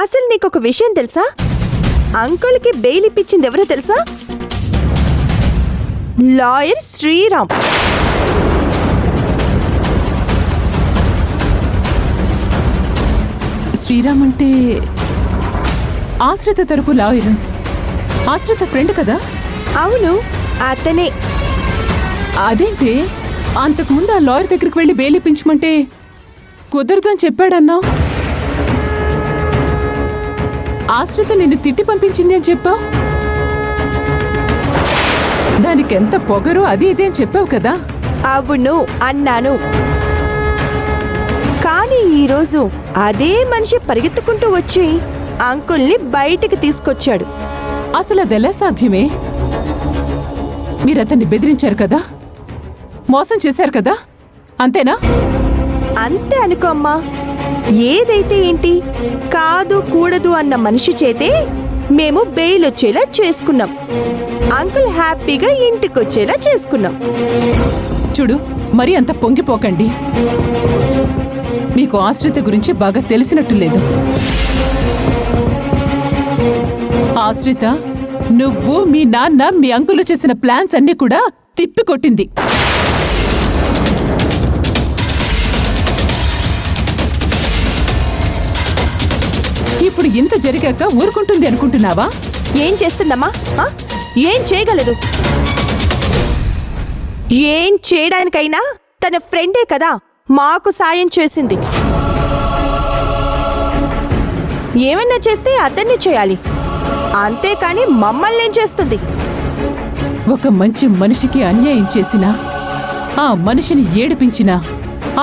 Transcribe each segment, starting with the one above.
అసలు నీకొక విషయం తెలుసా? అంకుల్కి బెయిల్ ఇప్పించింది ఎవరో తెలుసా? లాయర్ శ్రీరామ్. శ్రీరామ్ అంటే ఆశ్రిత తరపు లాయర్. ఆశ్రిత ఫ్రెండ్ కదా? అవును, అతనే. అదేంటి అంతకుముందు ఆ లాయర్ దగ్గరికి వెళ్ళి బెయిల్ ఇప్పించమంటే కుదరదు అని చెప్పాడన్నావు. ఆశ్రిత నిన్ను తిట్టి పంపించింది అని చెప్పావు. దానికెంత పొగరు అది ఇది అని చెప్పావు కదా? అవును అన్నాను. కానీ ఈరోజు అదే మనిషి పరిగెత్తుకుంటూ వచ్చి అంకుల్ని బయటికి తీసుకొచ్చాడు. అసలు అదెలా సాధ్యమే? మీరతన్ని బెదిరించారు కదా, మోసం చేశారు కదా, అంతేనా? అంతే అనుకో అమ్మా. ఏదైతే ఏంటి, కాదు కూడదు అన్న మనిషి చేతే మేము బెయిల్ వచ్చేలా చేసుకున్నాం. అంకుల్ హ్యాపీగా ఇంటికొచ్చేలా చేసుకున్నాం. చూడు, మరి అంత పొంగిపోకండి. మీకు ఆశ్రిత గురించి బాగా తెలిసినట్టు లేదు. ఆశ్రిత నువ్వు, మీ నాన్న, మీ అంకులు చేసిన ప్లాన్స్ అన్నీ కూడా తిప్పికొట్టింది. ఇప్పుడు ఇంత జరిగాక ఊరుకుంటుంది అనుకుంటున్నావా? ఏం చేస్తుందమ్మా? ఏం చేయగలదు? ఏం చేయడానికైనా తన ఫ్రెండే కదా మాకు సాయం చేసింది. ఏమన్నా చేస్తే అతన్ని చేయాలి, అంతేకాని మమ్మల్ని ఏం చేస్తుంది? ఒక మంచి మనిషికి అన్యాయం చేసినా, ఆ మనిషిని ఏడిపించినా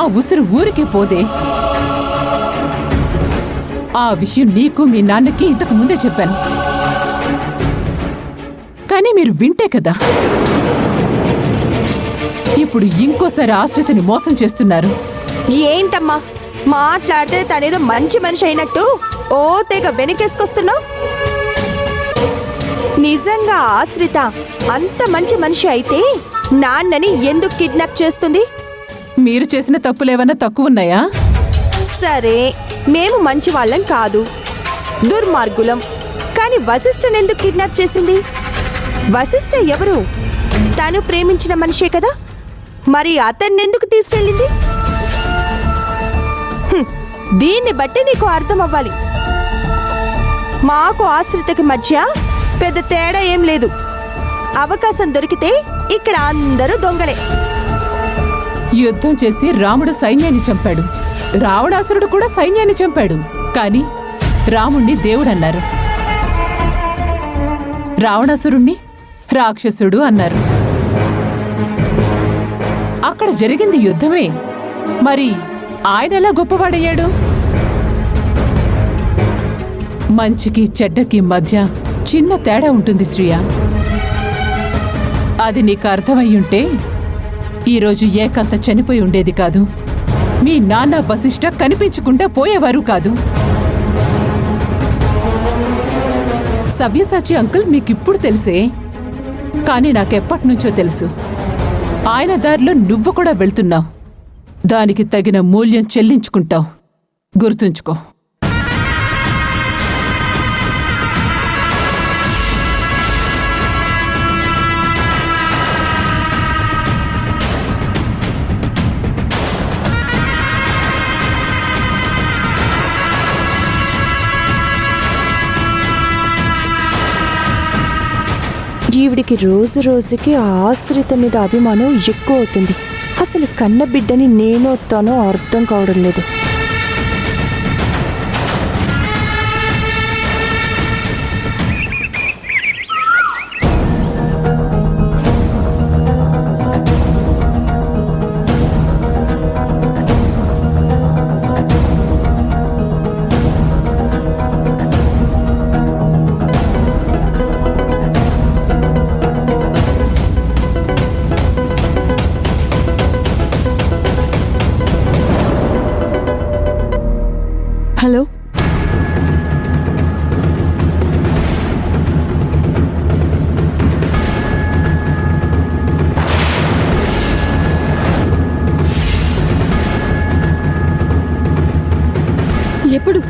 ఆ ఉసురు ఊరికే పోదే. ఆ విషయం నీకు, మీ నాన్నకి ఇంతకు ముందే చెప్పాను, కానీ మీరు వింటే కదా. ఇప్పుడు ఇంకోసారి ఆశ్రితని మోసం చేస్తున్నారు. ఏంటమ్మా మాట్లాడితే తనేదో మంచి మనిషి అయినట్టు ఓ తెగ వెనకేసుకొస్తున్నావు? నిజంగా ఆశ్రిత అంత మంచి మనిషి అయితే నాన్నని ఎందుకు కిడ్నాప్ చేస్తుంది? మీరు చేసిన తప్పులేవన్నా తక్కువున్నాయా? సరే, మేము మంచి వాళ్ళం కాదు, దుర్మార్గులం. కానీ వశిష్ఠని ఎందుకు కిడ్నాప్ చేసింది? వశిష్ఠ ఎవరు? తను ప్రేమించిన మనిషే కదా, మరి అతన్ని ఎందుకు తీసుకెళ్ళింది? దీన్ని బట్టి నీకు అర్థం అవ్వాలి, మాకు ఆశ్రితకి మధ్య పెద్ద తేడా ఏం లేదు. అవకాశం దొరికితే ఇక్కడ అందరూ దొంగలే. యుద్ధం చేసి రాముడు సైన్యాన్ని చంపాడు, రావణాసురుడు కూడా సైన్యాన్ని చంపాడు. కాని రాముణ్ణి దేవుడన్నారు, రావణాసురుణ్ణి రాక్షసుడు అన్నారు. అక్కడ జరిగింది యుద్ధమే, మరి ఆయనెలా గొప్పవాడయ్యాడు? మంచికి చెడ్డకి మధ్య చిన్న తేడా ఉంటుంది శ్రీయా. అది నీకు అర్థమయ్యుంటే ఈరోజు ఏకంత చనిపోయి ఉండేది కాదు, మీ నాన్న వశిష్ఠ కనిపించకుండా పోయేవారు కాదు. సవ్యసాచి అంకుల్ మీకిప్పుడు తెలిసే, కానీ నాకెప్పటినుంచో తెలుసు. ఆయన దారిలో నువ్వు కూడా వెళ్తున్నావు, దానికి తగిన మూల్యం చెల్లించుకుంటావు, గుర్తుంచుకో. ఈవిడికి రోజు రోజుకి ఆశ్రిత మీద అభిమానం ఎక్కువ అవుతుంది. అసలు కన్న బిడ్డని నేనో తనో అర్థం కావడం లేదు. హలో, ఎప్పుడు?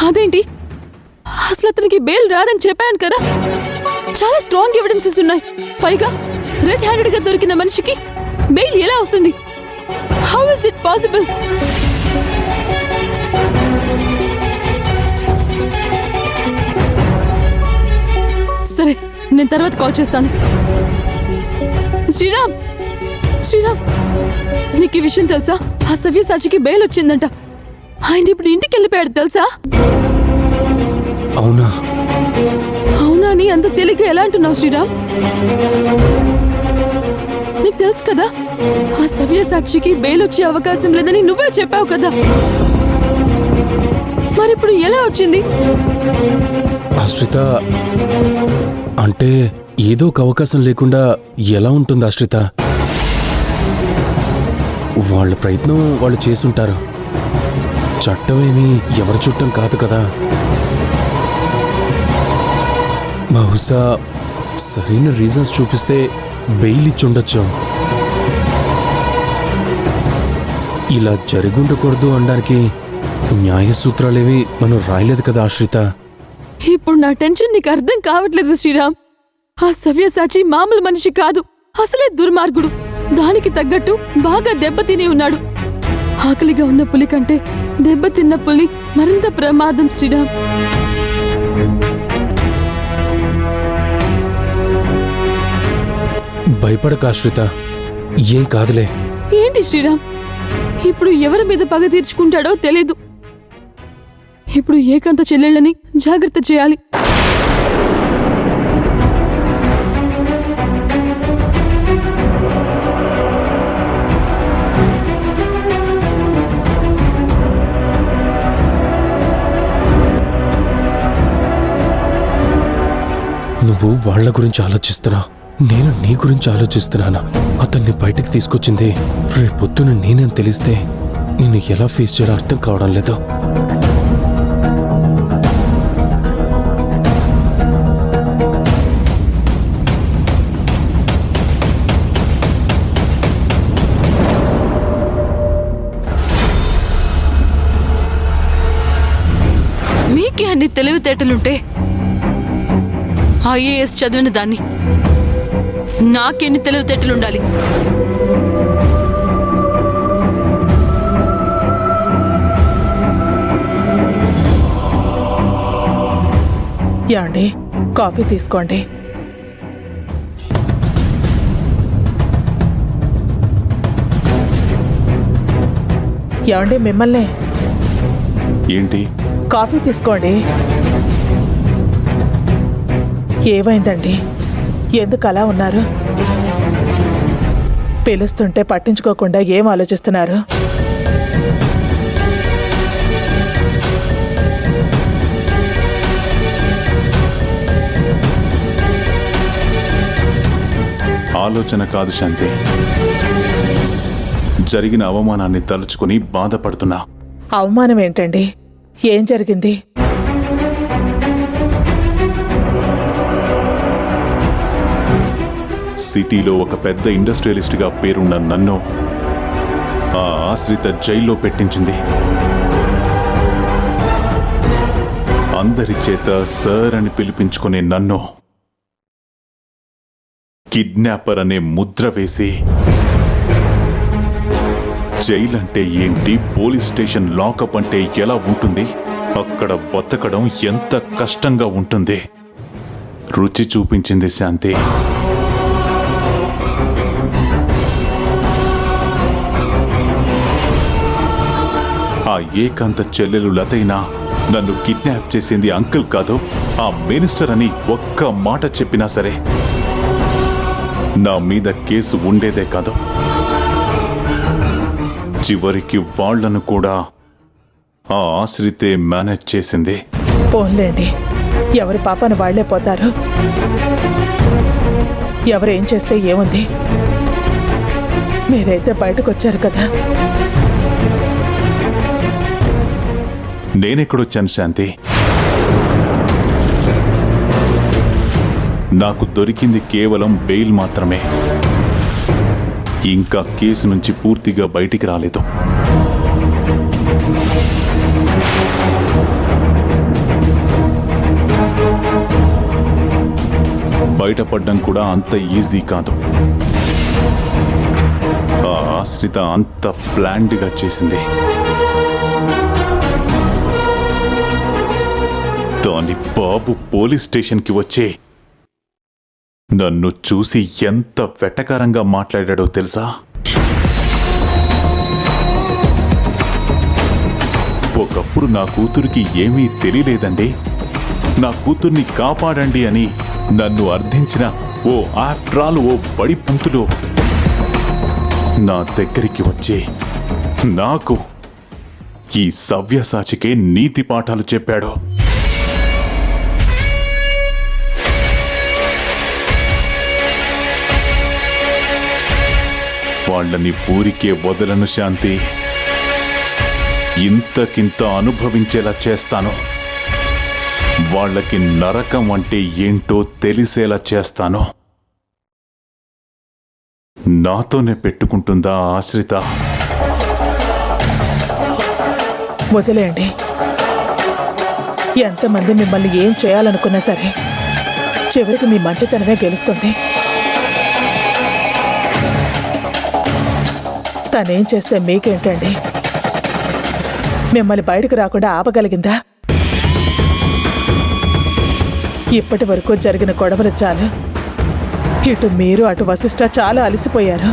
అదేంటి? అసలు అతనికి బెయిల్ రాదని చెప్పాను కదా. చాలా స్ట్రాంగ్ ఎవిడెన్సెస్ ఉన్నాయి. పైగా రెడ్ హ్యాండెడ్ గా దొరికిన మనిషికి బెయిల్ ఎలా వస్తుంది? How is it possible? సరే, నేను తర్వాత కాల్ చేస్తాను. శ్రీరామ్, శ్రీరామ్, నీకు ఈ విషయం తెలుసా? ఆ సవ్యసాచికి బెయిల్ వచ్చిందంట. ఆయన ఇప్పుడు ఇంటికి వెళ్ళిపోయాడు తెలుసా? అవునా? అవునా అని అంత తేలిగ్గా ఎలా అంటున్నావు శ్రీరామ్? నీకు తెలుసు కదా, ఆ సవ్యసాక్షికి బెయిల్ వచ్చే అవకాశం లేదని నువ్వే చెప్పావు కదా. మరిప్పుడు ఎలా వచ్చింది? ఆశ్రిత, అంటే ఏదో ఒక అవకాశం లేకుండా ఎలా ఉంటుంది ఆశ్రిత? వాళ్ళ ప్రయత్నం వాళ్ళు చేసుంటారు. చట్టమేమి ఎవరి చుట్టం కాదు కదా. బహుశా సరైన రీజన్స్ చూపిస్తే బెయిల్ ఇచ్చుండొచ్చు. ఇలా జరుగుండకూడదు అనడానికి న్యాయ సూత్రాలేవి మనం రాయలేదు కదా ఆశ్రిత. ఇప్పుడు నా టెన్షన్ నీకు అర్థం కావట్లేదు శ్రీరామ్. ఆ సవ్యసాచి మామూలు మనిషి కాదు, అసలే దుర్మార్గుడు. దానికి తగ్గట్టు బాగా దెబ్బతిని ఉన్నాడు. ఆకలిగా ఉన్న పులి కంటే దెబ్బతిన్న పులి మరింత ప్రమాదం శ్రీరామ్. భయపడక ఆశ్రిత, ఏం కాదులే. ఏంటి శ్రీరామ్, ఇప్పుడు ఎవరి మీద పగ తీర్చుకుంటాడో తెలీదు. ఇప్పుడు ఏకాంత చెల్లెళ్ళని జాగ్రత్త చేయాలి. నువ్వు వాళ్ళ గురించి ఆలోచిస్తున్నా, నేను నీ గురించి ఆలోచిస్తున్నానా? అతన్ని బయటకు తీసుకొచ్చింది రేపొద్దున నేనని తెలిస్తే నిన్ను ఎలా ఫేస్ చేయాలో అర్థం కావడం లేదు. మీకే అన్ని తెలివితేటలుంటే ఐఏఎస్ చదివిన దాన్ని నాకెన్ని తెలివితేటలుండాలి? యాండి, కాఫీ తీసుకోండి. యాండి, మిమ్మల్ని. ఏంటి? కాఫీ తీసుకోండి. ఏమైందండి? ఎందుకు అలా ఉన్నారు? పిలుస్తుంటే పట్టించుకోకుండా ఏం ఆలోచిస్తున్నారు? ఆలోచన కాదు శాంతి, జరిగిన అవమానాన్ని తలుచుకుని బాధపడుతున్నా. అవమానం ఏంటండి? ఏం జరిగింది? సిటీలో ఒక పెద్ద ఇండస్ట్రియలిస్ట్గా పేరున్న నన్ను ఆ ఆశ్రిత జైల్లో పెట్టించింది. అందరి చేత సార్ అని పిలిపించుకునే నన్ను కిడ్నాపర్ అనే ముద్ర వేసి, జైలంటే ఏంటి, పోలీస్ స్టేషన్ లాకప్ అంటే ఎలా ఉంటుంది, అక్కడ బతకడం ఎంత కష్టంగా ఉంటుంది రుచి చూపించింది శాంతి. ఆ ఏకాంత చెల్లెలు లతైనా నన్ను కిడ్నాప్ చేసింది అంకుల్ కాదు, ఆ మినిస్టర్ అని ఒక్క మాట చెప్పినా సరే నా మీద కేసు ఉండేదే కాదు. చివరికి వాళ్లను కూడా ఆ ఆశ్రితే మేనేజ్ చేసింది. పోన్లేండి, ఎవరి పాపను వాళ్లే పోతారు. ఎవరేం చేస్తే ఏముంది? మీరైతే బయటకొచ్చారు కదా. నేనెక్కడొచ్చాను శాంతి? నాకు దొరికింది కేవలం బెయిల్ మాత్రమే. ఇంకా కేసు నుంచి పూర్తిగా బయటికి రాలేదు. బయటపడడం కూడా అంత ఈజీ కాదు. ఆ ఆశ్రిత అంత ప్లాన్డ్గా చేసింది. దాని బాబు పోలీస్ స్టేషన్కి వచ్చి నన్ను చూసి ఎంత వెటకారంగా మాట్లాడాడో తెలుసా? ఒకప్పుడు నా కూతురికి ఏమీ తెలియలేదండి, నా కూతుర్ని కాపాడండి అని నన్ను అర్థించిన ఓ ఆఫ్టర్ ఆల్ ఓ బడి పంతులు నా దగ్గరికి వచ్చి నాకు ఈ సవ్యసాచికే నీతి పాఠాలు చెప్పాడు. వాళ్ళని ఊరికే వదలను శాంతి, ఇంతకింత అనుభవించేలా చేస్తాను. వాళ్ళకి నరకం అంటే ఏంటో తెలిసేలా చేస్తాను. నాతోనే పెట్టుకుంటుందా ఆశ్రిత? వదిలేయండి. ఎంతమంది మిమ్మల్ని ఏం చేయాలనుకున్నా సరే చివరికి మీ మంచితనమే గెలుస్తుంది. తనేం చేస్తే మీకేంటండి? మిమ్మల్ని బయటకు రాకుండా ఆపగలిగిందా? ఇప్పటి వరకు జరిగిన గొడవలు చాలు. ఇటు మీరు అటు వశిష్ఠ చాలా అలసిపోయారు.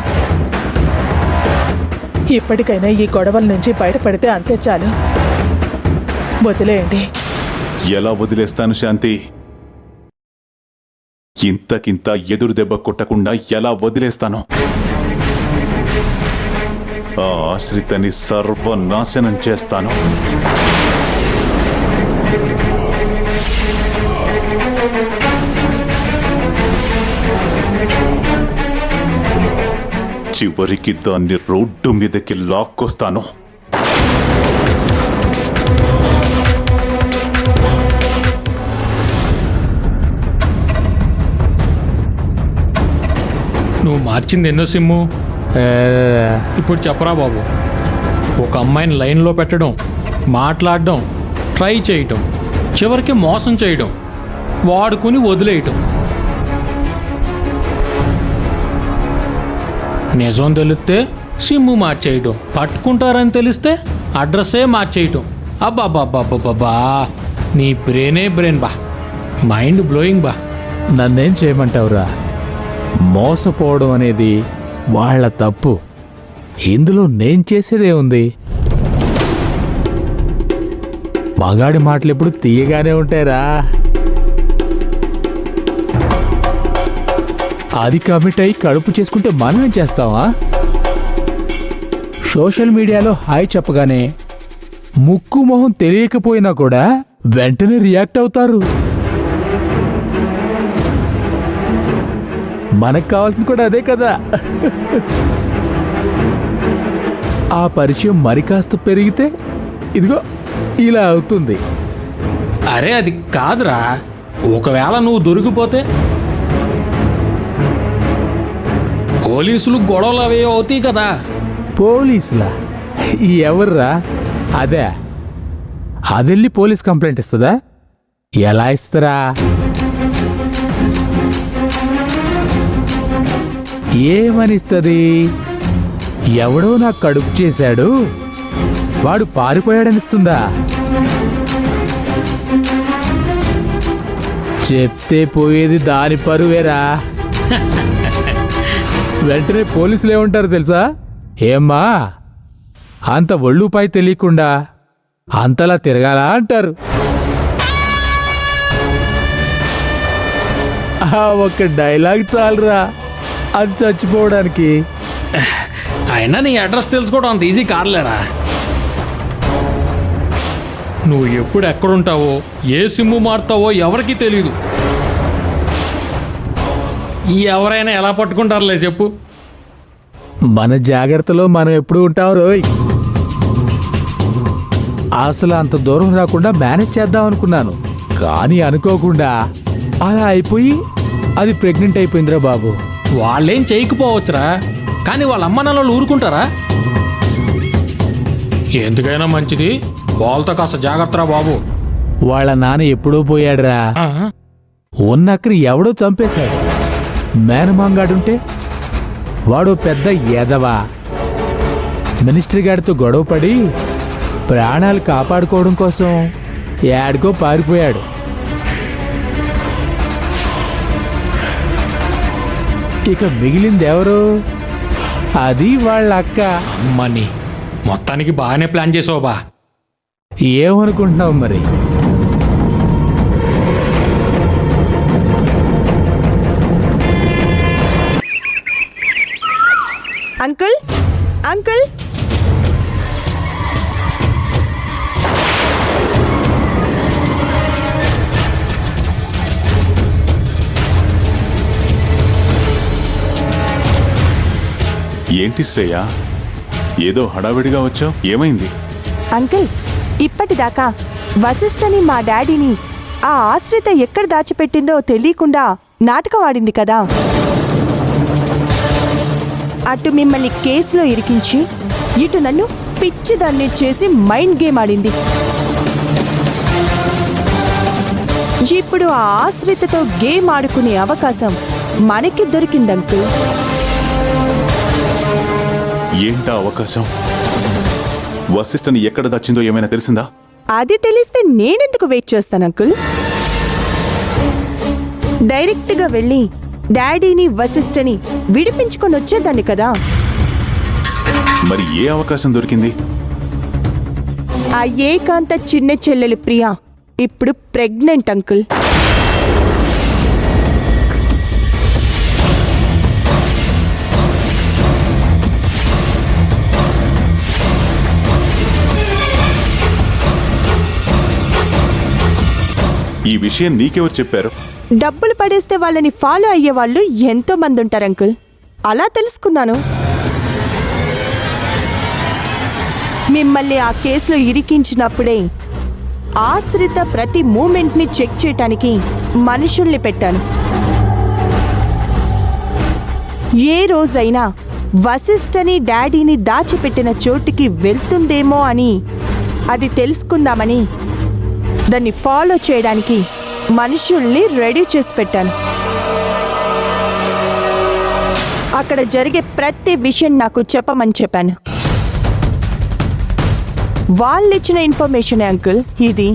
ఇప్పటికైనా ఈ గొడవల నుంచి బయటపడితే అంతే చాలు. వదిలేయండి. ఎలా వదిలేస్తాను శాంతి? ఇంతకింత ఎదురు దెబ్బ కొట్టకుండా ఎలా వదిలేస్తాను? ఆ ఆశ్రితని సర్వనాశనం చేస్తాను. చివరికి దాన్ని రోడ్డు మీదకి లాక్కొస్తాను. నువ్వు మార్చింది ఎన్నో సిమ్ము? ఇప్పుడు చెప్పరా బాబు. ఒక అమ్మాయిని లైన్లో పెట్టడం, మాట్లాడడం, ట్రై చేయటం, చివరికి మోసం చేయడం, వాడుకుని వదిలేయటం. నిజం తెలిస్తే సిమ్ము మార్చేయటం, పట్టుకుంటారని తెలిస్తే అడ్రస్సే మార్చేయటం. అబ్బాబ్బాబ్బాబ్బా, నీ బ్రెయినే బ్రెయిన్ బా, మైండ్ బ్లోయింగ్ బా. నన్నేం చేయమంటావురా? మోసపోవడం అనేది వాళ్ళ తప్పు. ఇందులో నేను చేసేదే ఉంది? మగాడి మాటలు ఎప్పుడు తీయగానే ఉంటాయిరా. అది కమిట్ అయి కడుపు చేసుకుంటే మనమేం చేస్తావా? సోషల్ మీడియాలో హాయ్ చెప్పగానే ముక్కు మొహం తెలియకపోయినా కూడా వెంటనే రియాక్ట్ అవుతారు. మనకు కావాల్సింది కూడా అదే కదా. ఆ పరిచయం మరి కాస్త పెరిగితే ఇదిగో ఇలా అవుతుంది. అరే అది కాదురా, ఒకవేళ నువ్వు దొరికిపోతే పోలీసులు గొడవలు అవి అవుతాయి కదా. పోలీసులా? ఎవర్రా? అదే అదెళ్ళి పోలీస్ కంప్లైంట్ ఇస్తుందా? ఎలా ఇస్తారా? ఏమనిస్తుంది? ఎవడో నాకు కడుపు చేశాడు, వాడు పారిపోయాడనిస్తుందా? చెప్తే పోయేది దాని పరువేరా. వెంటనే పోలీసులు ఏమంటారు తెలుసా? ఏమ్మా అంత ఒళ్ళుపై తెలియకుండా అంతలా తిరగాలా అంటారు. ఆ ఒక్క డైలాగ్ చాలరా అది చచ్చిపోవడానికి. అయినా నీ అడ్రస్ తెలుసుకోవడం అంత ఈజీ కాదులేరా. నువ్వు ఎప్పుడు ఎక్కడుంటావో, ఏ సిమ్ము మారుతావో ఎవరికీ తెలీదు. ఎవరైనా ఎలా పట్టుకుంటారులే చెప్పు. మన జాగ్రత్తలో మనం ఎప్పుడు ఉంటాం రోయ్. అసలు అంత దూరం రాకుండా మేనేజ్ చేద్దాం అనుకున్నాను, కానీ అనుకోకుండా అలా అయిపోయి అది ప్రెగ్నెంట్ అయిపోయిందిరా బాబు. వాళ్ళేం చేయకపోవచ్చురా, కానీ వాళ్ళ అమ్మ నాన్నలు ఊరుకుంటారా? ఎందుకైనా మంచిది వాళ్ళతో కాస్త జాగ్రత్తరా బాబు. వాళ్ళ నాన్న ఎప్పుడూ పోయాడురా. ఉన్నక్కని ఎవడో చంపేశాడు. మేనమాంగాడుంటే వాడు పెద్ద ఎదవా. మినిస్టర్ గారితో గొడవపడి ప్రాణాలు కాపాడుకోవడం కోసం ఏడుకో పారిపోయాడు. ఇక మిగిలిందెవరు? అది వాళ్ళ అక్క. అమ్మని మొత్తానికి బాగానే ప్లాన్ చేసావు బా. ఏమనుకుంటున్నావు మరి? అంకుల్ అంకుల్ ఏంటి శ్రేయ, ఏదో హడావిడిగా వచ్చావు, ఏమైంది? అంకుల్, ఇప్పటిదాకా వశిష్ఠని మా డాడీని ఆ ఆశ్రిత ఎక్కడ దాచిపెట్టిందో తెలియకుండా నాటకం ఆడింది కదా. అటు మిమ్మల్ని కేసులో ఇరికించి ఇటు నన్ను పిచ్చిదాన్ని చేసి మైండ్ గేమ్ ఆడింది. ఇప్పుడు ఆ ఆశ్రితతో గేమ్ ఆడుకునే అవకాశం మనకి దొరికింది అంకుల్. ఏంటా అవకాశం? వశిష్ఠని ఎక్కడ దచ్చిందో ఏమైనా తెలిసిందా? అది తెలిస్తే నేనెందుకు వెయిట్ చేస్తాను అంకుల్? డైరెక్ట్గా వెళ్ళి డాడీని వశిష్ఠని విడిపించుకొని వచ్చేదాన్ని కదా. మరి ఏ అవకాశం దొరికింది? ఆ ఏకాంత చిన్న చెల్లెలు ప్రియా ఇప్పుడు ప్రెగ్నెంట్ అంకుల్. ఈ విషయం నీకెవరు చెప్పారు? డబ్బులు పడేస్తే వాళ్ళని ఫాలో అయ్యే వాళ్ళు ఎంతో మంది ఉంటారు అంకుల్, అలా తెలుసుకున్నాను. మిమ్మల్ని ఆ కేసులో ఇరికించినప్పుడే ఆశ్రిత ప్రతి మూమెంట్ని చెక్ చేయటానికి మనుషుల్ని పెట్టాను. ఏ రోజైనా వశిష్ఠని డాడీని దాచిపెట్టిన చోటుకి వెళ్తుందేమో అని అది తెలుసుకుందామని దాన్ని ఫాలో చేయడానికి మనుషుల్ని రెడీ చేసి పెట్టాను. అక్కడ జరిగే ప్రతి విషయం నాకు చెప్పమని చెప్పాను. వాళ్ళిచ్చిన ఇన్ఫర్మేషన్ అంకుల్ ఇది.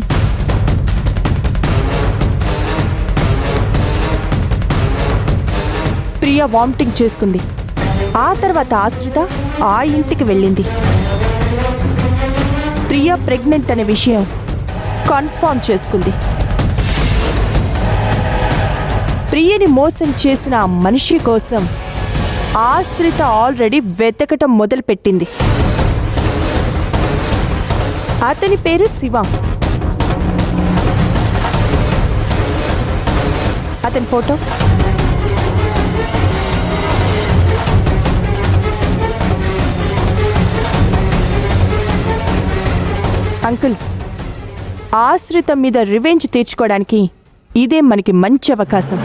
ప్రియా వామిటింగ్ చేసుకుంది. ఆ తర్వాత ఆశ్రిత ఆ ఇంటికి వెళ్ళింది. ప్రియా ప్రెగ్నెంట్ అనే విషయం కన్ఫర్మ్ చేసుకుంది. ప్రియని మోసం చేసిన ఆ మనిషి కోసం ఆశ్రిత ఆల్రెడీ వెతకటం మొదలుపెట్టింది. అతని పేరు శివ. అతని ఫోటో అంకుల్, ఆశ్రిత మీద రివెంజ్ తీర్చుకోవడానికి ఇదే మనకి మంచి అవకాశం.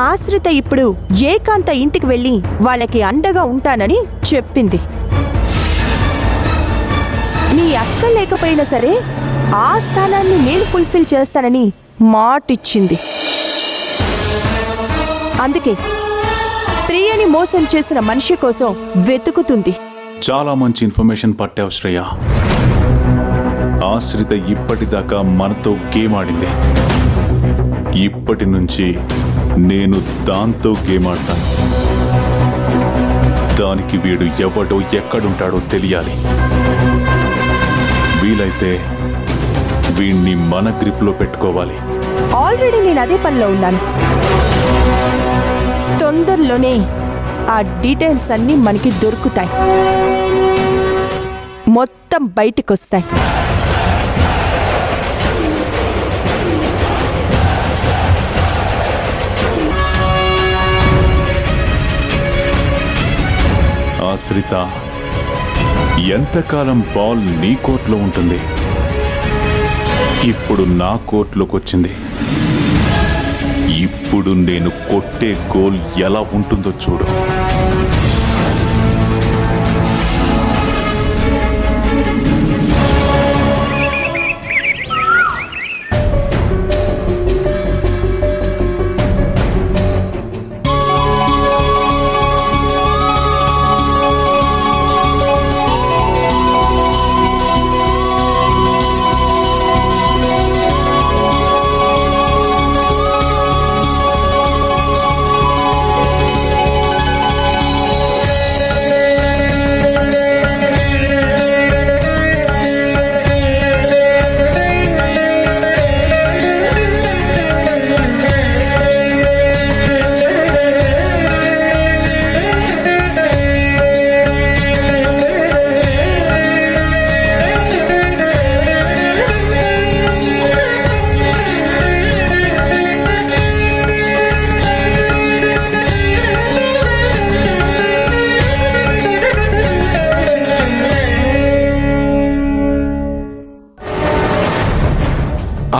ఆశ్రిత ఇప్పుడు ఏకాంత ఇంటికి వెళ్ళి వాళ్ళకి అండగా ఉంటానని చెప్పింది. నీ అక్క లేకపోయినా సరే ఆ స్థానాన్ని నేను ఫుల్ఫిల్ చేస్తానని మాటిచ్చింది. అందుకే ప్రియని మోసం చేసిన మనిషి కోసం వెతుకుతుంది. చాలా మంచి ఇన్ఫర్మేషన్ పట్టావు శ్రేయ. ఆశ్రిత ఇప్పటిదాకా మనతో గేమ్ ఆడింది. ఇప్పటి నుంచి నేను దాంతో గేమ్ ఆడతాను. దానికి వీడు ఎవడో ఎక్కడుంటాడో తెలియాలి. వీలైతే వీణ్ణి మన గ్రిప్లో పెట్టుకోవాలి. ఆల్రెడీ నేను అదే పనిలో ఉన్నాను. తొందరలోనే ఆ డీటెయిల్స్ అన్నీ మనకి దొరుకుతాయి, మొత్తం బయటకొస్తాయి. ఆశ్రిత, ఎంతకాలం బాల్ నీ కోర్టులో ఉంటుంది? ఇప్పుడు నా కోర్టులోకి వచ్చింది. ఇప్పుడు నేను కొట్టే గోల్ ఎలా ఉంటుందో చూడు.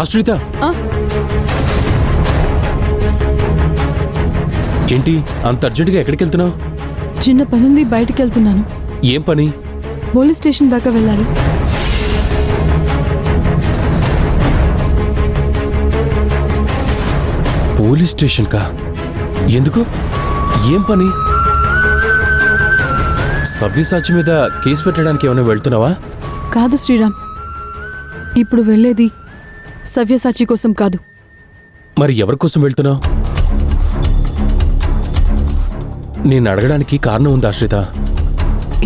ఆశ్రిత ఆ? ఏంటి అంత అర్జెంటుగా ఎక్కడికి వెళ్తున్నావు? చిన్న పనుంది, బయటికి వెళ్తున్నాను. ఏం పని? పోలీస్ స్టేషన్ దాకా వెళ్ళాలి. పోలీస్ స్టేషన్ కా? ఎందుకు? ఏం పని? సవ్యసాచి మీద కేసు పెట్టడానికి ఏమైనా వెళ్తున్నావా? కాదు శ్రీరామ్, ఇప్పుడు వెళ్ళేది సవ్యసాచి కోసం కాదు. మరి ఎవరి కోసం వెళ్తున్నావు? నేను అడగడానికి కారణం ఉంది ఆశ్రిత.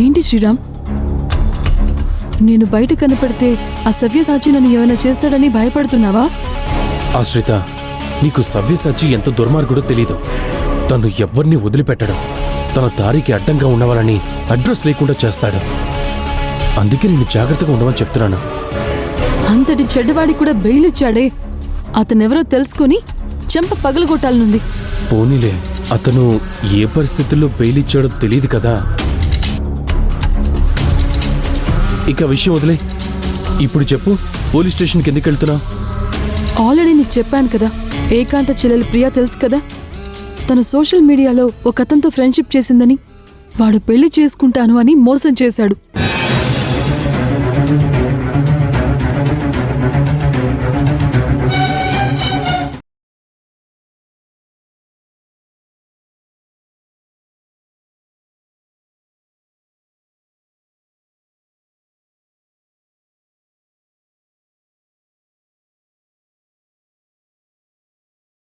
ఏంటి శ్రీరామ్, నేను బయట కనపడితే ఆ సవ్యసాచి నన్ను ఏమైనా చేస్తాడని భయపడుతున్నావా? ఆశ్రిత, నీకు సవ్యసాచి ఎంత దుర్మార్గుడో తెలీదు. తను ఎవ్వరిని వదిలిపెట్టడం, తన దారికి అడ్డంగా ఉన్నవాళ్ళని అడ్రస్ లేకుండా చేస్తాడు. అందుకే నేను జాగ్రత్తగా ఉండమని చెప్తున్నాను. అంతటి చెడ్డవాడికి కూడా బెయిల్ ఇచ్చాడే, అతనెవరో తెలుసుకుని చెంప పగలగొట్టాలనుంది. పోనీలే, అతను ఏ పరిస్థితుల్లో బెయిల్ ఇచ్చాడో తెలియదు కదా. ఇక విషయం వదిలే. ఇప్పుడు చెప్పు, పోలీస్ స్టేషన్కి ఎందుకు వెళ్తున్నావు? ఆల్రెడీ నీకు చెప్పాను కదా, ఏకాంత చెల్లెలు ప్రియా తెలుసు కదా, తను సోషల్ మీడియాలో ఒక అతనితో ఫ్రెండ్షిప్ చేసిందని, వాడు పెళ్లి చేసుకుంటాను అని మోసం చేశాడు.